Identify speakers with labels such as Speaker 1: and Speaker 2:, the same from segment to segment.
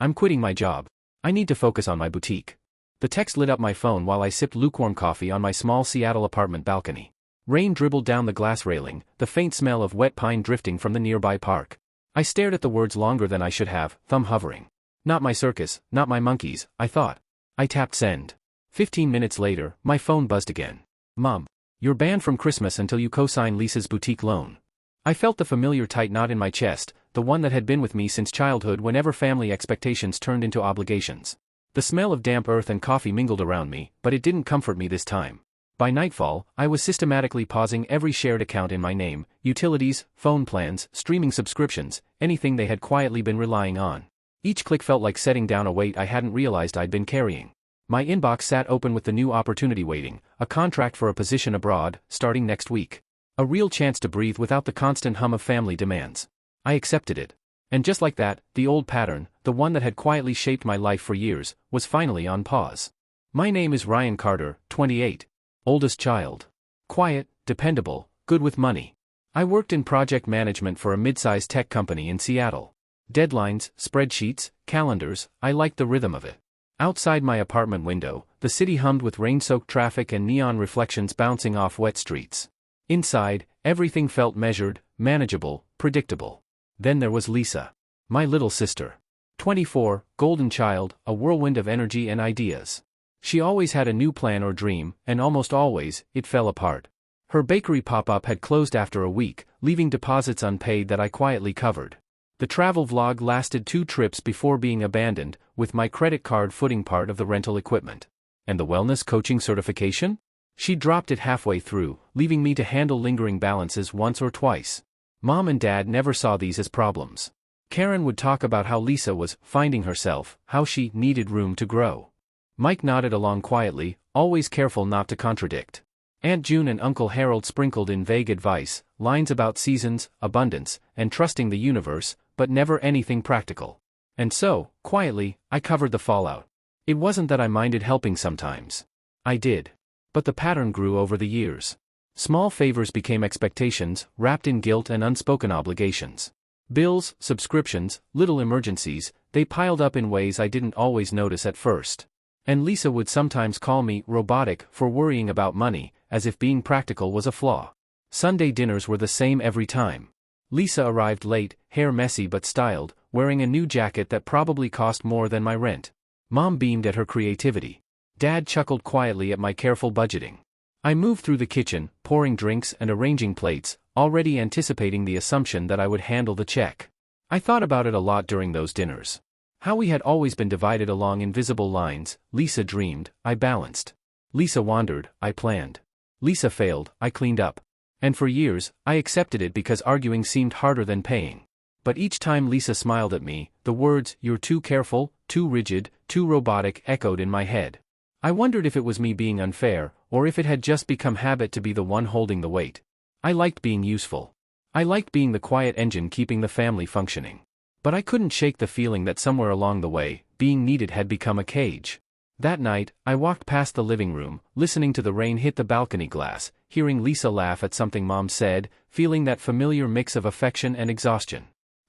Speaker 1: I'm quitting my job. I need to focus on my boutique. The text lit up my phone while I sipped lukewarm coffee on my small Seattle apartment balcony. Rain dribbled down the glass railing, the faint smell of wet pine drifting from the nearby park. I stared at the words longer than I should have, thumb hovering. Not my circus, not my monkeys, I thought. I tapped send. 15 minutes later, my phone buzzed again. Mom. You're banned from Christmas until you co-sign Lisa's boutique loan. I felt the familiar tight knot in my chest, the one that had been with me since childhood whenever family expectations turned into obligations. The smell of damp earth and coffee mingled around me, but it didn't comfort me this time. By nightfall, I was systematically pausing every shared account in my name, utilities, phone plans, streaming subscriptions, anything they had quietly been relying on. Each click felt like setting down a weight I hadn't realized I'd been carrying. My inbox sat open with the new opportunity waiting, a contract for a position abroad, starting next week. A real chance to breathe without the constant hum of family demands. I accepted it. And just like that, the old pattern, the one that had quietly shaped my life for years, was finally on pause. My name is Ryan Carter, 28. Oldest child. Quiet, dependable, good with money. I worked in project management for a mid-sized tech company in Seattle. Deadlines, spreadsheets, calendars, I liked the rhythm of it. Outside my apartment window, the city hummed with rain-soaked traffic and neon reflections bouncing off wet streets. Inside, everything felt measured, manageable, predictable. Then there was Lisa. My little sister. 24, golden child, a whirlwind of energy and ideas. She always had a new plan or dream, and almost always, it fell apart. Her bakery pop-up had closed after a week, leaving deposits unpaid that I quietly covered. The travel vlog lasted 2 trips before being abandoned, with my credit card footing part of the rental equipment. And the wellness coaching certification? She dropped it halfway through, leaving me to handle lingering balances once or twice. Mom and Dad never saw these as problems. Karen would talk about how Lisa was finding herself, how she needed room to grow. Mike nodded along quietly, always careful not to contradict. Aunt June and Uncle Harold sprinkled in vague advice, lines about seasons, abundance, and trusting the universe, but never anything practical. And so, quietly, I covered the fallout. It wasn't that I minded helping sometimes. I did. But the pattern grew over the years. Small favors became expectations, wrapped in guilt and unspoken obligations. Bills, subscriptions, little emergencies, they piled up in ways I didn't always notice at first. And Lisa would sometimes call me robotic for worrying about money, as if being practical was a flaw. Sunday dinners were the same every time. Lisa arrived late, hair messy but styled, wearing a new jacket that probably cost more than my rent. Mom beamed at her creativity. Dad chuckled quietly at my careful budgeting. I moved through the kitchen, pouring drinks and arranging plates, already anticipating the assumption that I would handle the check. I thought about it a lot during those dinners. How we had always been divided along invisible lines. Lisa dreamed, I balanced. Lisa wandered, I planned. Lisa failed, I cleaned up. And for years, I accepted it because arguing seemed harder than paying. But each time Lisa smiled at me, the words, "You're too careful, too rigid, too robotic," echoed in my head. I wondered if it was me being unfair, or if it had just become habit to be the one holding the weight. I liked being useful. I liked being the quiet engine keeping the family functioning. But I couldn't shake the feeling that somewhere along the way, being needed had become a cage. That night, I walked past the living room, listening to the rain hit the balcony glass, hearing Lisa laugh at something Mom said, feeling that familiar mix of affection and exhaustion.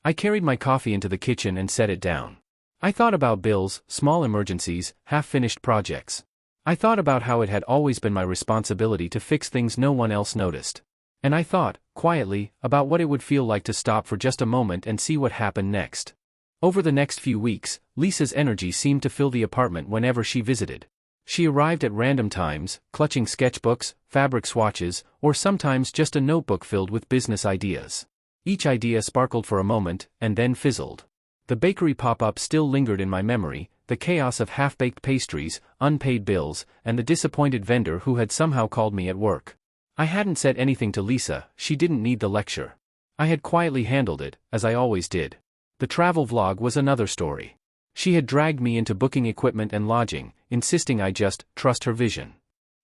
Speaker 1: I carried my coffee into the kitchen and set it down. I thought about bills, small emergencies, half-finished projects. I thought about how it had always been my responsibility to fix things no one else noticed. And I thought, quietly, about what it would feel like to stop for just a moment and see what happened next. Over the next few weeks, Lisa's energy seemed to fill the apartment whenever she visited. She arrived at random times, clutching sketchbooks, fabric swatches, or sometimes just a notebook filled with business ideas. Each idea sparkled for a moment, and then fizzled. The bakery pop-up still lingered in my memory, the chaos of half-baked pastries, unpaid bills, and the disappointed vendor who had somehow called me at work. I hadn't said anything to Lisa, she didn't need the lecture. I had quietly handled it, as I always did. The travel vlog was another story. She had dragged me into booking equipment and lodging, insisting I just trust her vision.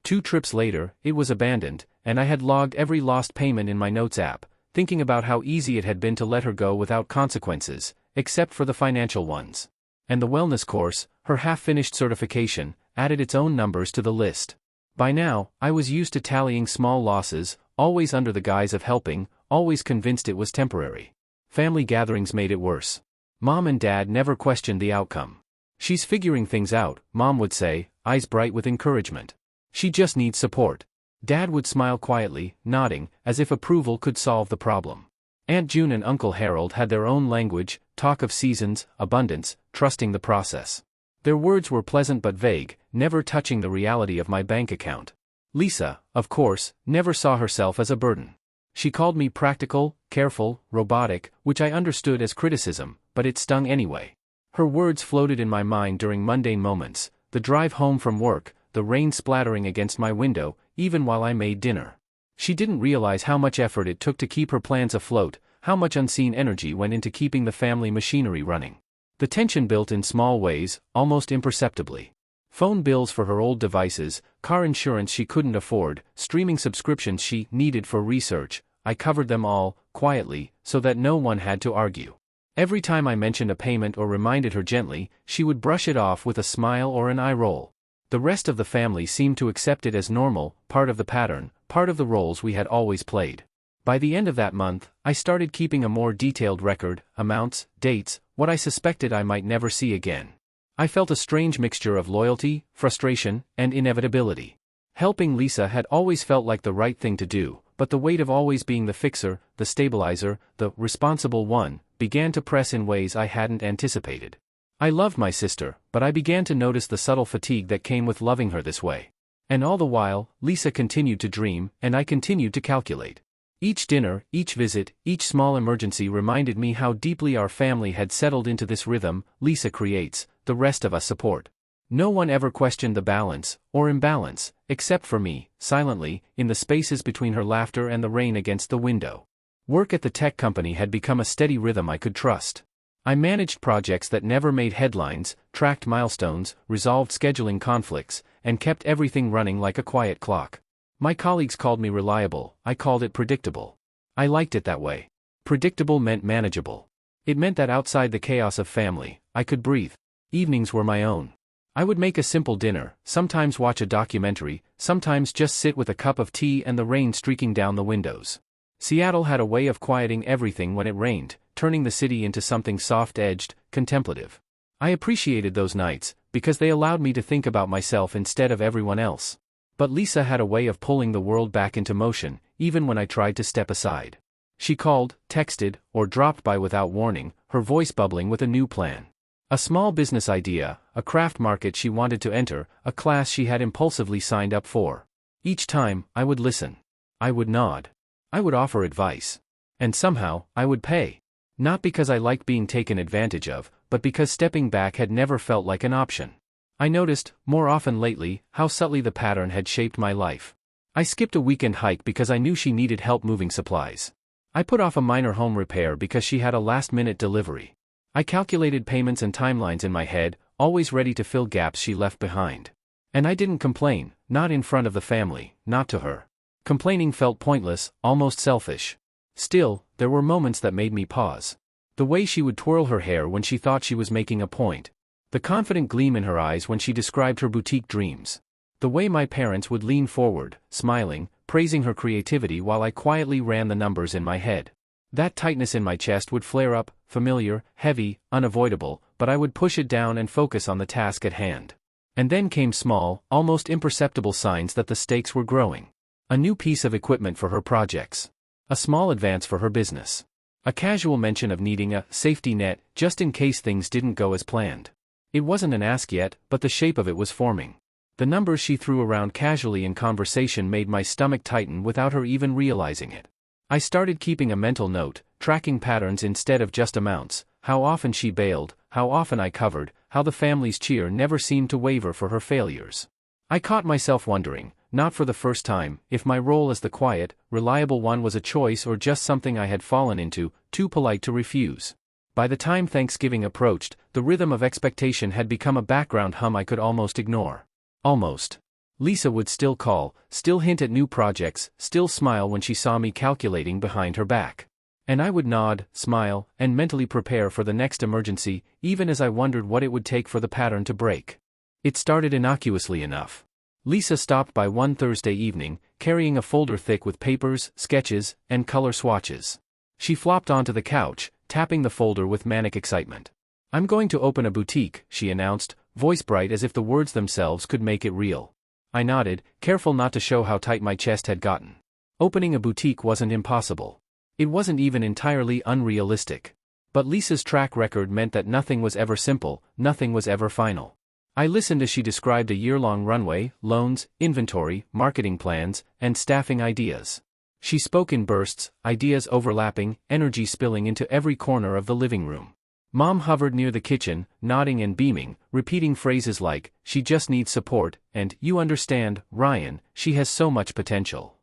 Speaker 1: 2 trips later, it was abandoned, and I had logged every lost payment in my notes app, thinking about how easy it had been to let her go without consequences, except for the financial ones. And the wellness course, her half-finished certification, added its own numbers to the list. By now, I was used to tallying small losses, always under the guise of helping, always convinced it was temporary. Family gatherings made it worse. Mom and Dad never questioned the outcome. "She's figuring things out," Mom would say, eyes bright with encouragement. "She just needs support." Dad would smile quietly, nodding, as if approval could solve the problem. Aunt June and Uncle Harold had their own language, talk of seasons, abundance, trusting the process. Their words were pleasant but vague, never touching the reality of my bank account. Lisa, of course, never saw herself as a burden. She called me practical, careful, robotic, which I understood as criticism, but it stung anyway. Her words floated in my mind during mundane moments, the drive home from work, the rain splattering against my window, even while I made dinner. She didn't realize how much effort it took to keep her plans afloat, how much unseen energy went into keeping the family machinery running. The tension built in small ways, almost imperceptibly. Phone bills for her old devices, car insurance she couldn't afford, streaming subscriptions she needed for research. I covered them all, quietly, so that no one had to argue. Every time I mentioned a payment or reminded her gently, she would brush it off with a smile or an eye roll. The rest of the family seemed to accept it as normal, part of the pattern, part of the roles we had always played. By the end of that month, I started keeping a more detailed record, amounts, dates, what I suspected I might never see again. I felt a strange mixture of loyalty, frustration, and inevitability. Helping Lisa had always felt like the right thing to do, but the weight of always being the fixer, the stabilizer, the responsible one, began to press in ways I hadn't anticipated. I loved my sister, but I began to notice the subtle fatigue that came with loving her this way. And all the while, Lisa continued to dream, and I continued to calculate. Each dinner, each visit, each small emergency reminded me how deeply our family had settled into this rhythm. Lisa creates, the rest of us support. No one ever questioned the balance, or imbalance, except for me, silently, in the spaces between her laughter and the rain against the window. Work at the tech company had become a steady rhythm I could trust. I managed projects that never made headlines, tracked milestones, resolved scheduling conflicts, and kept everything running like a quiet clock. My colleagues called me reliable, I called it predictable. I liked it that way. Predictable meant manageable. It meant that outside the chaos of family, I could breathe. Evenings were my own. I would make a simple dinner, sometimes watch a documentary, sometimes just sit with a cup of tea and the rain streaking down the windows. Seattle had a way of quieting everything when it rained, turning the city into something soft-edged, contemplative. I appreciated those nights, because they allowed me to think about myself instead of everyone else. But Lisa had a way of pulling the world back into motion, even when I tried to step aside. She called, texted, or dropped by without warning, her voice bubbling with a new plan. A small business idea, a craft market she wanted to enter, a class she had impulsively signed up for. Each time, I would listen. I would nod. I would offer advice. And somehow, I would pay. Not because I liked being taken advantage of, but because stepping back had never felt like an option. I noticed, more often lately, how subtly the pattern had shaped my life. I skipped a weekend hike because I knew she needed help moving supplies. I put off a minor home repair because she had a last-minute delivery. I calculated payments and timelines in my head, always ready to fill gaps she left behind. And I didn't complain, not in front of the family, not to her. Complaining felt pointless, almost selfish. Still, there were moments that made me pause. The way she would twirl her hair when she thought she was making a point. The confident gleam in her eyes when she described her boutique dreams. The way my parents would lean forward, smiling, praising her creativity while I quietly ran the numbers in my head. That tightness in my chest would flare up, familiar, heavy, unavoidable, but I would push it down and focus on the task at hand. And then came small, almost imperceptible signs that the stakes were growing. A new piece of equipment for her projects. A small advance for her business. A casual mention of needing a safety net, just in case things didn't go as planned. It wasn't an ask yet, but the shape of it was forming. The numbers she threw around casually in conversation made my stomach tighten without her even realizing it. I started keeping a mental note, tracking patterns instead of just amounts, how often she bailed, how often I covered, how the family's cheer never seemed to waver for her failures. I caught myself wondering, not for the first time, if my role as the quiet, reliable one was a choice or just something I had fallen into, too polite to refuse. By the time Thanksgiving approached, the rhythm of expectation had become a background hum I could almost ignore. Almost. Lisa would still call, still hint at new projects, still smile when she saw me calculating behind her back. And I would nod, smile, and mentally prepare for the next emergency, even as I wondered what it would take for the pattern to break. It started innocuously enough. Lisa stopped by one Thursday evening, carrying a folder thick with papers, sketches, and color swatches. She flopped onto the couch, tapping the folder with manic excitement. "I'm going to open a boutique," she announced, voice bright as if the words themselves could make it real. I nodded, careful not to show how tight my chest had gotten. Opening a boutique wasn't impossible. It wasn't even entirely unrealistic. But Lisa's track record meant that nothing was ever simple, nothing was ever final. I listened as she described a year-long runway, loans, inventory, marketing plans, and staffing ideas. She spoke in bursts, ideas overlapping, energy spilling into every corner of the living room. Mom hovered near the kitchen, nodding and beaming, repeating phrases like, "She just needs support," and, "You understand, Ryan, she has so much potential."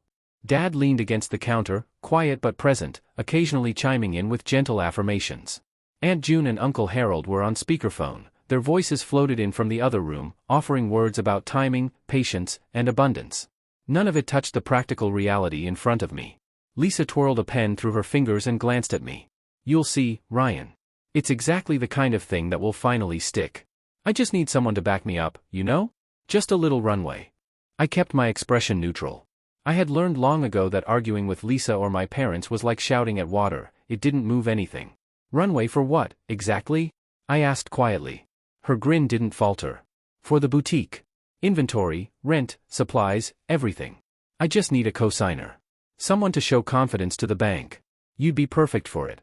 Speaker 1: Dad leaned against the counter, quiet but present, occasionally chiming in with gentle affirmations. Aunt June and Uncle Harold were on speakerphone, their voices floated in from the other room, offering words about timing, patience, and abundance. None of it touched the practical reality in front of me. Lisa twirled a pen through her fingers and glanced at me. "You'll see, Ryan. It's exactly the kind of thing that will finally stick. I just need someone to back me up, you know? Just a little runway." I kept my expression neutral. I had learned long ago that arguing with Lisa or my parents was like shouting at water, it didn't move anything. "Runway for what, exactly?" I asked quietly. Her grin didn't falter. "For the boutique. Inventory, rent, supplies, everything. I just need a co-signer. Someone to show confidence to the bank. You'd be perfect for it."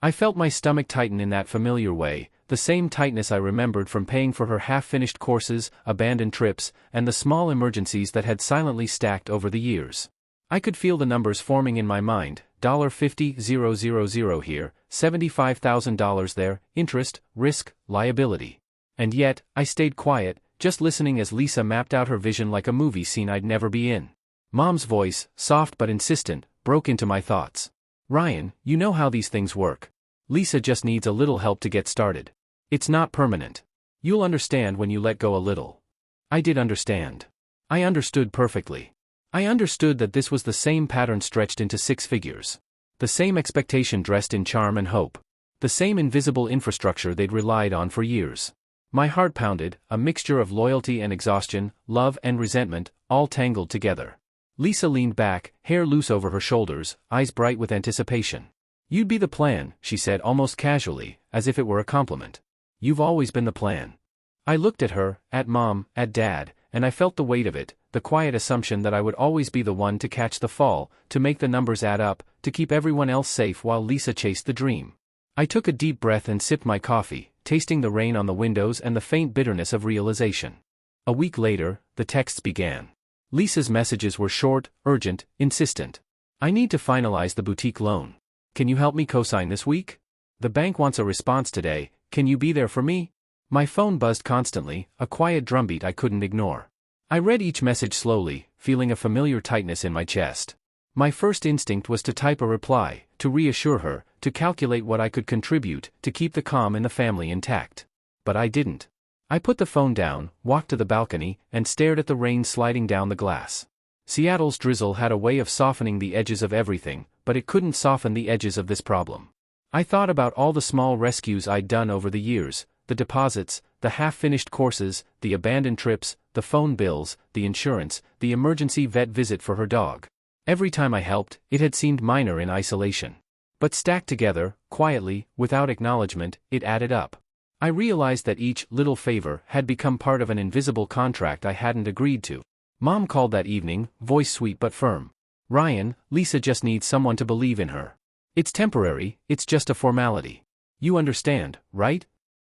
Speaker 1: I felt my stomach tighten in that familiar way, the same tightness I remembered from paying for her half-finished courses, abandoned trips, and the small emergencies that had silently stacked over the years. I could feel the numbers forming in my mind, $50,000 here, $75,000 there, interest, risk, liability. And yet, I stayed quiet, just listening as Lisa mapped out her vision like a movie scene I'd never be in. Mom's voice, soft but insistent, broke into my thoughts. "Ryan, you know how these things work. Lisa just needs a little help to get started. It's not permanent. You'll understand when you let go a little." I did understand. I understood perfectly. I understood that this was the same pattern stretched into 6 figures. The same expectation dressed in charm and hope. The same invisible infrastructure they'd relied on for years. My heart pounded, a mixture of loyalty and exhaustion, love and resentment, all tangled together. Lisa leaned back, hair loose over her shoulders, eyes bright with anticipation. "You'd be the plan," she said almost casually, as if it were a compliment. "You've always been the plan." I looked at her, at Mom, at Dad, and I felt the weight of it, the quiet assumption that I would always be the one to catch the fall, to make the numbers add up, to keep everyone else safe while Lisa chased the dream. I took a deep breath and sipped my coffee, tasting the rain on the windows and the faint bitterness of realization. A week later, the texts began. Lisa's messages were short, urgent, insistent. "I need to finalize the boutique loan. Can you help me co-sign this week? The bank wants a response today, can you be there for me?" My phone buzzed constantly, a quiet drumbeat I couldn't ignore. I read each message slowly, feeling a familiar tightness in my chest. My first instinct was to type a reply, to reassure her, to calculate what I could contribute, to keep the calm in the family intact. But I didn't. I put the phone down, walked to the balcony, and stared at the rain sliding down the glass. Seattle's drizzle had a way of softening the edges of everything, but it couldn't soften the edges of this problem. I thought about all the small rescues I'd done over the years, the deposits, the half-finished courses, the abandoned trips, the phone bills, the insurance, the emergency vet visit for her dog. Every time I helped, it had seemed minor in isolation. But stacked together, quietly, without acknowledgement, it added up. I realized that each little favor had become part of an invisible contract I hadn't agreed to. Mom called that evening, voice sweet but firm. "Ryan, Lisa just needs someone to believe in her. It's temporary, it's just a formality. You understand, right?"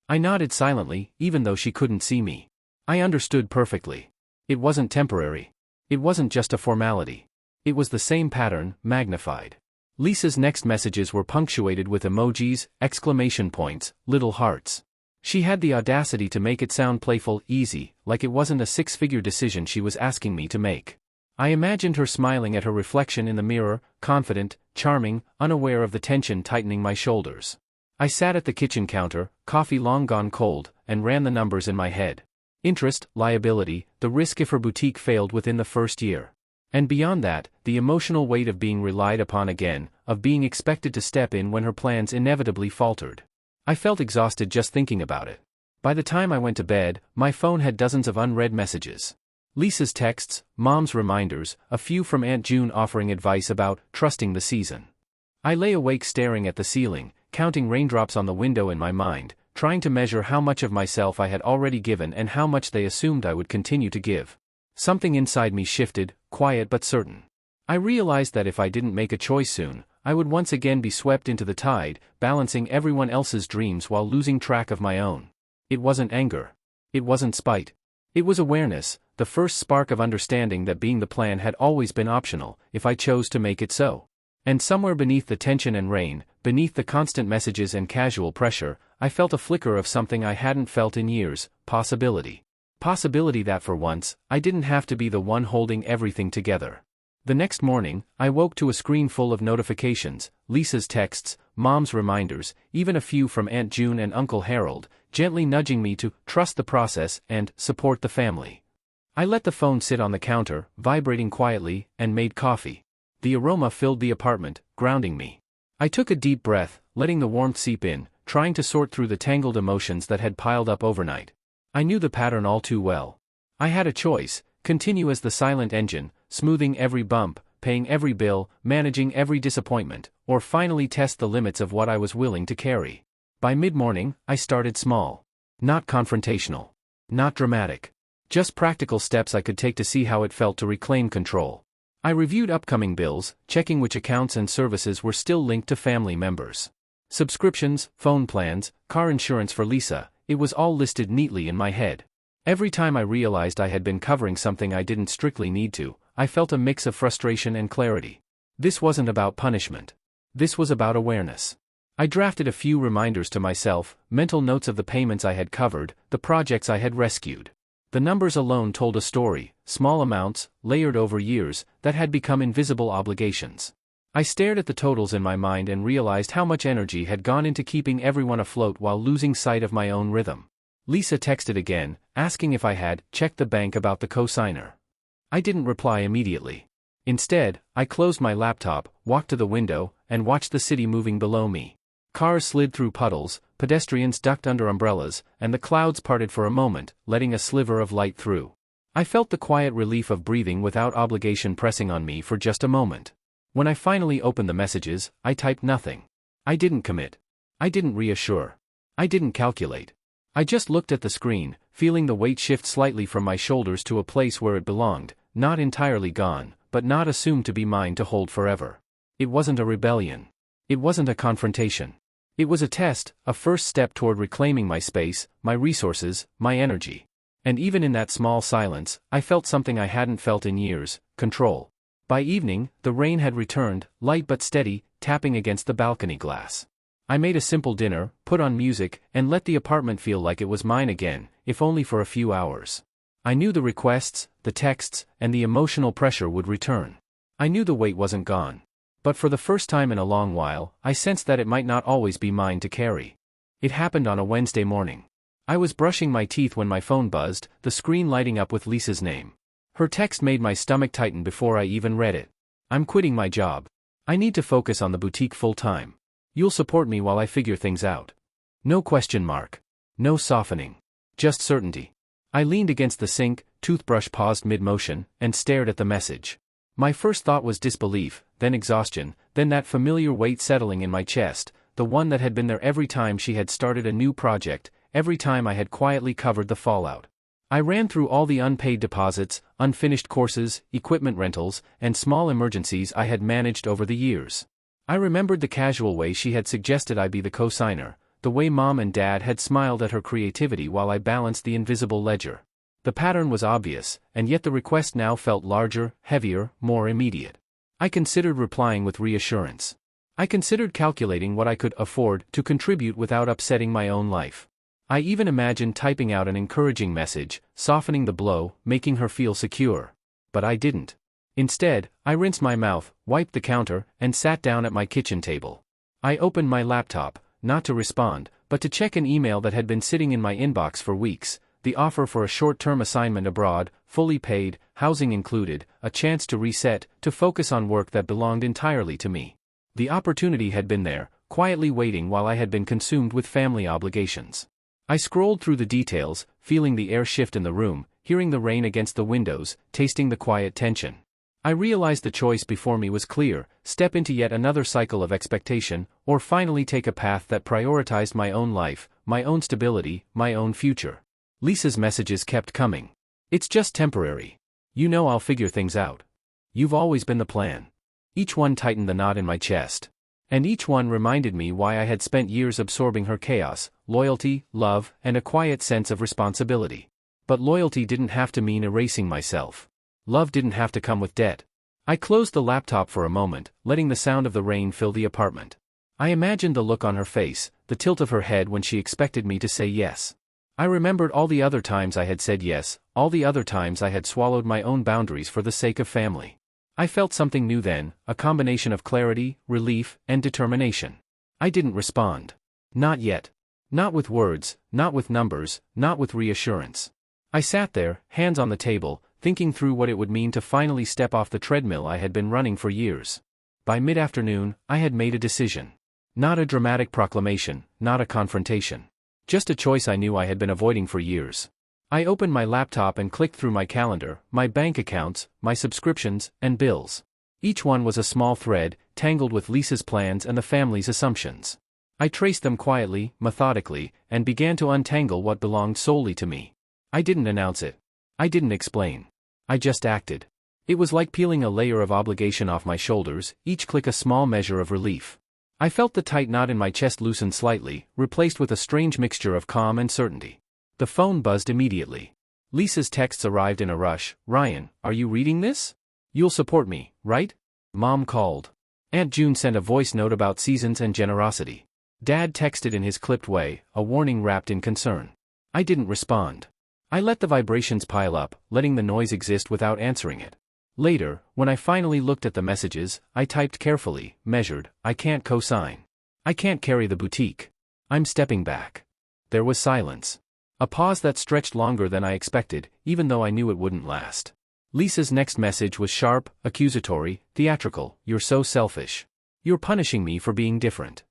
Speaker 1: I nodded silently, even though she couldn't see me. I understood perfectly. It wasn't temporary. It wasn't just a formality. It was the same pattern, magnified. Lisa's next messages were punctuated with emojis, exclamation points, little hearts. She had the audacity to make it sound playful, easy, like it wasn't a 6-figure decision she was asking me to make. I imagined her smiling at her reflection in the mirror, confident, charming, unaware of the tension tightening my shoulders. I sat at the kitchen counter, coffee long gone cold, and ran the numbers in my head. Interest, liability, the risk if her boutique failed within the first year. And beyond that, the emotional weight of being relied upon again, of being expected to step in when her plans inevitably faltered. I felt exhausted just thinking about it. By the time I went to bed, my phone had dozens of unread messages. Lisa's texts, Mom's reminders, a few from Aunt June offering advice about trusting the season. I lay awake staring at the ceiling, counting raindrops on the window in my mind, trying to measure how much of myself I had already given and how much they assumed I would continue to give. Something inside me shifted, quiet but certain. I realized that if I didn't make a choice soon, I would once again be swept into the tide, balancing everyone else's dreams while losing track of my own. It wasn't anger. It wasn't spite. It was awareness, the first spark of understanding that being the plan had always been optional, if I chose to make it so. And somewhere beneath the tension and rain, beneath the constant messages and casual pressure, I felt a flicker of something I hadn't felt in years: possibility. Possibility that for once, I didn't have to be the one holding everything together. The next morning, I woke to a screen full of notifications, Lisa's texts, Mom's reminders, even a few from Aunt June and Uncle Harold, gently nudging me to trust the process and support the family. I let the phone sit on the counter, vibrating quietly, and made coffee. The aroma filled the apartment, grounding me. I took a deep breath, letting the warmth seep in, trying to sort through the tangled emotions that had piled up overnight. I knew the pattern all too well. I had a choice: continue as the silent engine, smoothing every bump, paying every bill, managing every disappointment, or finally test the limits of what I was willing to carry. By mid-morning, I started small. Not confrontational. Not dramatic. Just practical steps I could take to see how it felt to reclaim control. I reviewed upcoming bills, checking which accounts and services were still linked to family members. Subscriptions, phone plans, car insurance for Lisa, it was all listed neatly in my head. Every time I realized I had been covering something I didn't strictly need to, I felt a mix of frustration and clarity. This wasn't about punishment. This was about awareness. I drafted a few reminders to myself, mental notes of the payments I had covered, the projects I had rescued. The numbers alone told a story, small amounts, layered over years, that had become invisible obligations. I stared at the totals in my mind and realized how much energy had gone into keeping everyone afloat while losing sight of my own rhythm. Lisa texted again, asking if I had checked the bank about the co-signer. I didn't reply immediately. Instead, I closed my laptop, walked to the window, and watched the city moving below me. Cars slid through puddles, pedestrians ducked under umbrellas, and the clouds parted for a moment, letting a sliver of light through. I felt the quiet relief of breathing without obligation pressing on me for just a moment. When I finally opened the messages, I typed nothing. I didn't commit. I didn't reassure. I didn't calculate. I just looked at the screen, feeling the weight shift slightly from my shoulders to a place where it belonged, not entirely gone, but not assumed to be mine to hold forever. It wasn't a rebellion. It wasn't a confrontation. It was a test, a first step toward reclaiming my space, my resources, my energy. And even in that small silence, I felt something I hadn't felt in years: control. By evening, the rain had returned, light but steady, tapping against the balcony glass. I made a simple dinner, put on music, and let the apartment feel like it was mine again, if only for a few hours. I knew the requests, the texts, and the emotional pressure would return. I knew the weight wasn't gone. But for the first time in a long while, I sensed that it might not always be mine to carry. It happened on a Wednesday morning. I was brushing my teeth when my phone buzzed, the screen lighting up with Lisa's name. Her text made my stomach tighten before I even read it. "I'm quitting my job. I need to focus on the boutique full-time. You'll support me while I figure things out." No question mark. No softening. Just certainty. I leaned against the sink, toothbrush paused mid-motion, and stared at the message. My first thought was disbelief, then exhaustion, then that familiar weight settling in my chest, the one that had been there every time she had started a new project, every time I had quietly covered the fallout. I ran through all the unpaid deposits, unfinished courses, equipment rentals, and small emergencies I had managed over the years. I remembered the casual way she had suggested I be the co-signer, the way Mom and Dad had smiled at her creativity while I balanced the invisible ledger. The pattern was obvious, and yet the request now felt larger, heavier, more immediate. I considered replying with reassurance. I considered calculating what I could afford to contribute without upsetting my own life. I even imagined typing out an encouraging message, softening the blow, making her feel secure. But I didn't. Instead, I rinsed my mouth, wiped the counter, and sat down at my kitchen table. I opened my laptop, not to respond, but to check an email that had been sitting in my inbox for weeks: the offer for a short-term assignment abroad, fully paid, housing included, a chance to reset, to focus on work that belonged entirely to me. The opportunity had been there, quietly waiting while I had been consumed with family obligations. I scrolled through the details, feeling the air shift in the room, hearing the rain against the windows, tasting the quiet tension. I realized the choice before me was clear: step into yet another cycle of expectation, or finally take a path that prioritized my own life, my own stability, my own future. Lisa's messages kept coming. It's just temporary. You know I'll figure things out. You've always been the plan. Each one tightened the knot in my chest. And each one reminded me why I had spent years absorbing her chaos, loyalty, love, and a quiet sense of responsibility. But loyalty didn't have to mean erasing myself. Love didn't have to come with debt. I closed the laptop for a moment, letting the sound of the rain fill the apartment. I imagined the look on her face, the tilt of her head when she expected me to say yes. I remembered all the other times I had said yes, all the other times I had swallowed my own boundaries for the sake of family. I felt something new then, a combination of clarity, relief, and determination. I didn't respond. Not yet. Not with words, not with numbers, not with reassurance. I sat there, hands on the table, thinking through what it would mean to finally step off the treadmill I had been running for years. By mid-afternoon, I had made a decision. Not a dramatic proclamation, not a confrontation. Just a choice I knew I had been avoiding for years. I opened my laptop and clicked through my calendar, my bank accounts, my subscriptions, and bills. Each one was a small thread, tangled with Lisa's plans and the family's assumptions. I traced them quietly, methodically, and began to untangle what belonged solely to me. I didn't announce it. I didn't explain. I just acted. It was like peeling a layer of obligation off my shoulders, each click a small measure of relief. I felt the tight knot in my chest loosen slightly, replaced with a strange mixture of calm and certainty. The phone buzzed immediately. Lisa's texts arrived in a rush. "Ryan, are you reading this? You'll support me, right?" Mom called. Aunt June sent a voice note about seasons and generosity. Dad texted in his clipped way, a warning wrapped in concern. I didn't respond. I let the vibrations pile up, letting the noise exist without answering it. Later, when I finally looked at the messages, I typed carefully, measured: "I can't co-sign. I can't carry the boutique. I'm stepping back." There was silence. A pause that stretched longer than I expected, even though I knew it wouldn't last. Lisa's next message was sharp, accusatory, theatrical: "You're so selfish. You're punishing me for being different."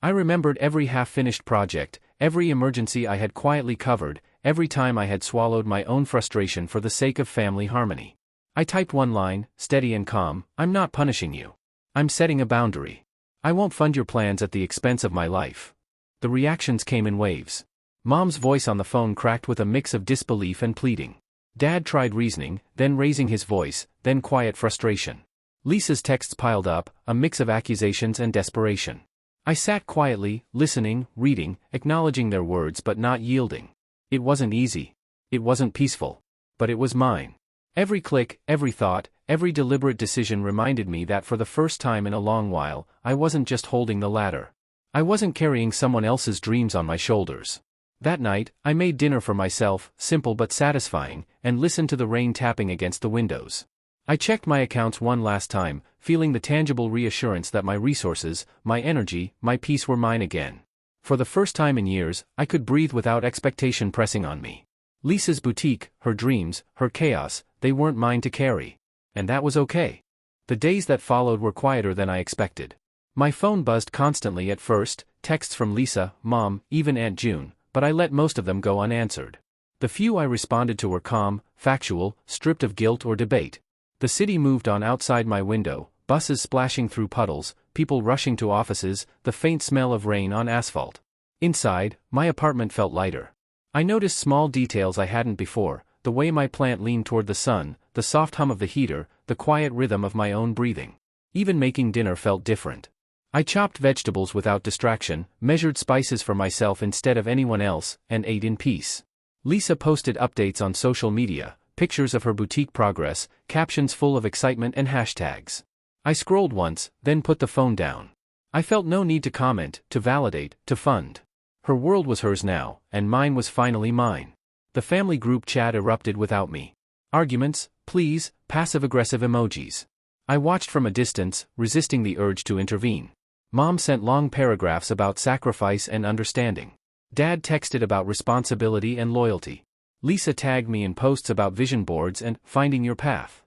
Speaker 1: I remembered every half-finished project, every emergency I had quietly covered, every time I had swallowed my own frustration for the sake of family harmony. I typed one line, steady and calm: "I'm not punishing you. I'm setting a boundary. I won't fund your plans at the expense of my life." The reactions came in waves. Mom's voice on the phone cracked with a mix of disbelief and pleading. Dad tried reasoning, then raising his voice, then quiet frustration. Lisa's texts piled up, a mix of accusations and desperation. I sat quietly, listening, reading, acknowledging their words but not yielding. It wasn't easy. It wasn't peaceful. But it was mine. Every click, every thought, every deliberate decision reminded me that for the first time in a long while, I wasn't just holding the ladder. I wasn't carrying someone else's dreams on my shoulders. That night, I made dinner for myself, simple but satisfying, and listened to the rain tapping against the windows. I checked my accounts one last time, feeling the tangible reassurance that my resources, my energy, my peace were mine again. For the first time in years, I could breathe without expectation pressing on me. Lisa's boutique, her dreams, her chaos, they weren't mine to carry. And that was okay. The days that followed were quieter than I expected. My phone buzzed constantly at first, texts from Lisa, Mom, even Aunt June, but I let most of them go unanswered. The few I responded to were calm, factual, stripped of guilt or debate. The city moved on outside my window, buses splashing through puddles, people rushing to offices, the faint smell of rain on asphalt. Inside, my apartment felt lighter. I noticed small details I hadn't before: the way my plant leaned toward the sun, the soft hum of the heater, the quiet rhythm of my own breathing. Even making dinner felt different. I chopped vegetables without distraction, measured spices for myself instead of anyone else, and ate in peace. Lisa posted updates on social media, pictures of her boutique progress, captions full of excitement and hashtags. I scrolled once, then put the phone down. I felt no need to comment, to validate, to fund. Her world was hers now, and mine was finally mine. The family group chat erupted without me. Arguments, pleas, passive-aggressive emojis. I watched from a distance, resisting the urge to intervene. Mom sent long paragraphs about sacrifice and understanding. Dad texted about responsibility and loyalty. Lisa tagged me in posts about vision boards and finding your path.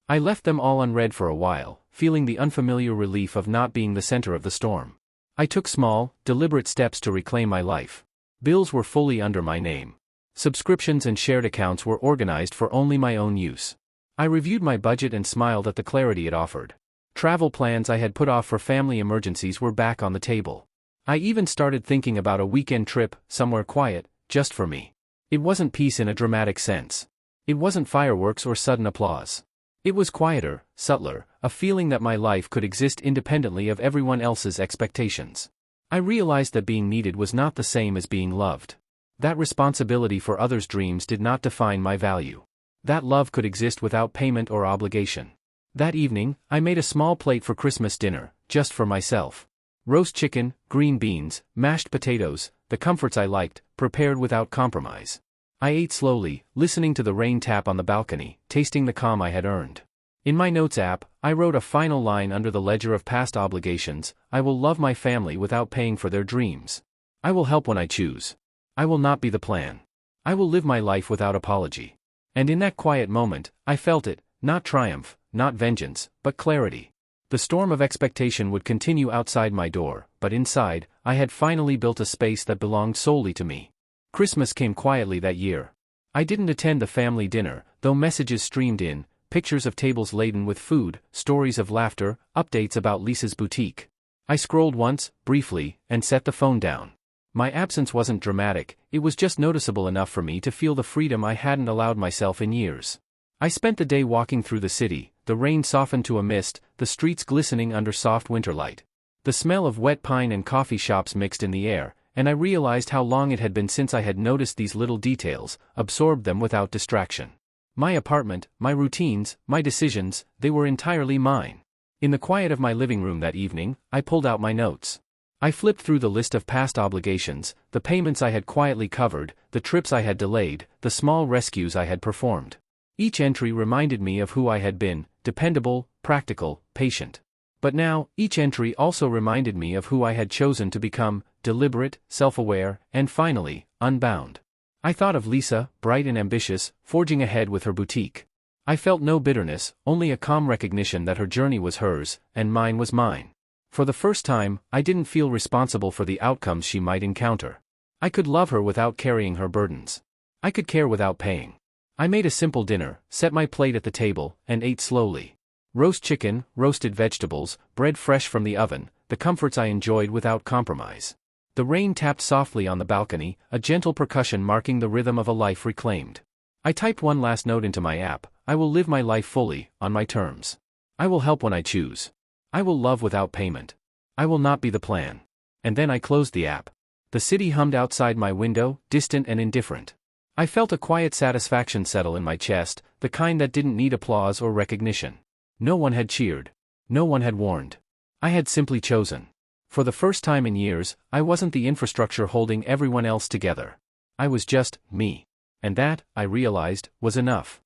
Speaker 1: I left them all unread for a while, feeling the unfamiliar relief of not being the center of the storm. I took small, deliberate steps to reclaim my life. Bills were fully under my name. Subscriptions and shared accounts were organized for only my own use. I reviewed my budget and smiled at the clarity it offered. Travel plans I had put off for family emergencies were back on the table. I even started thinking about a weekend trip, somewhere quiet, just for me. It wasn't peace in a dramatic sense. It wasn't fireworks or sudden applause. It was quieter, subtler, a feeling that my life could exist independently of everyone else's expectations. I realized that being needed was not the same as being loved. That responsibility for others' dreams did not define my value. That love could exist without payment or obligation. That evening, I made a small plate for Christmas dinner, just for myself. Roast chicken, green beans, mashed potatoes, the comforts I liked, prepared without compromise. I ate slowly, listening to the rain tap on the balcony, tasting the calm I had earned. In my notes app, I wrote a final line under the ledger of past obligations: I will love my family without paying for their dreams. I will help when I choose. I will not be the plan. I will live my life without apology. And in that quiet moment, I felt it, not triumph, not vengeance, but clarity. The storm of expectation would continue outside my door, but inside, I had finally built a space that belonged solely to me. Christmas came quietly that year. I didn't attend the family dinner, though messages streamed in, pictures of tables laden with food, stories of laughter, updates about Lisa's boutique. I scrolled once, briefly, and set the phone down. My absence wasn't dramatic, it was just noticeable enough for me to feel the freedom I hadn't allowed myself in years. I spent the day walking through the city, the rain softened to a mist, the streets glistening under soft winter light. The smell of wet pine and coffee shops mixed in the air, and I realized how long it had been since I had noticed these little details, absorbed them without distraction. My apartment, my routines, my decisions, they were entirely mine. In the quiet of my living room that evening, I pulled out my notes. I flipped through the list of past obligations, the payments I had quietly covered, the trips I had delayed, the small rescues I had performed. Each entry reminded me of who I had been: dependable, practical, patient. But now, each entry also reminded me of who I had chosen to become: deliberate, self-aware, and finally, unbound. I thought of Lisa, bright and ambitious, forging ahead with her boutique. I felt no bitterness, only a calm recognition that her journey was hers, and mine was mine. For the first time, I didn't feel responsible for the outcomes she might encounter. I could love her without carrying her burdens. I could care without paying. I made a simple dinner, set my plate at the table, and ate slowly. Roast chicken, roasted vegetables, bread fresh from the oven, the comforts I enjoyed without compromise. The rain tapped softly on the balcony, a gentle percussion marking the rhythm of a life reclaimed. I typed one last note into my app: I will live my life fully, on my terms. I will help when I choose. I will love without payment. I will not be the plan. And then I closed the app. The city hummed outside my window, distant and indifferent. I felt a quiet satisfaction settle in my chest, the kind that didn't need applause or recognition. No one had cheered. No one had warned. I had simply chosen. For the first time in years, I wasn't the infrastructure holding everyone else together. I was just me. And that, I realized, was enough.